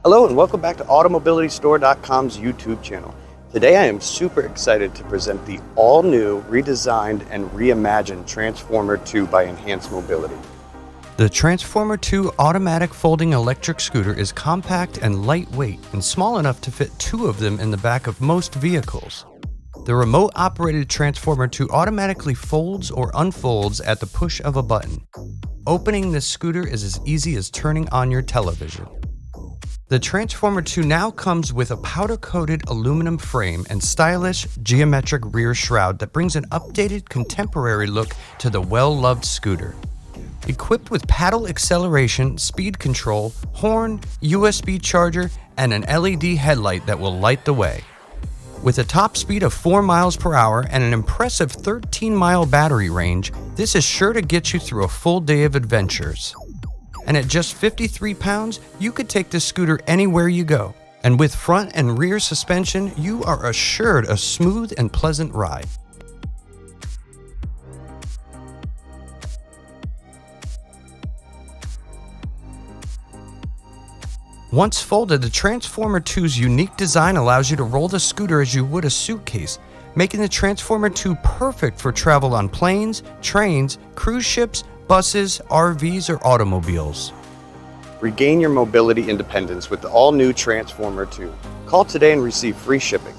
Hello and welcome back to AutoMobilityStore.com's YouTube channel. Today I am super excited to present the all-new, redesigned, and reimagined Transformer 2 by Enhanced Mobility. The Transformer 2 automatic folding electric scooter is compact and lightweight and small enough to fit two of them in the back of most vehicles. The remote-operated Transformer 2 automatically folds or unfolds at the push of a button. Opening this scooter is as easy as turning on your television. The Transformer 2 now comes with a powder-coated aluminum frame and stylish geometric rear shroud that brings an updated contemporary look to the well-loved scooter. Equipped with paddle acceleration, speed control, horn, USB charger, and an LED headlight that will light the way. With a top speed of 4 miles per hour and an impressive 13-mile battery range, this is sure to get you through a full day of adventures. And at just 53 pounds, you could take this scooter anywhere you go. And with front and rear suspension, you are assured a smooth and pleasant ride. Once folded, the Transformer 2's unique design allows you to roll the scooter as you would a suitcase, making the Transformer 2 perfect for travel on planes, trains, cruise ships, buses, RVs, or automobiles. Regain your mobility independence with the all-new Transformer 2. Call today and receive free shipping.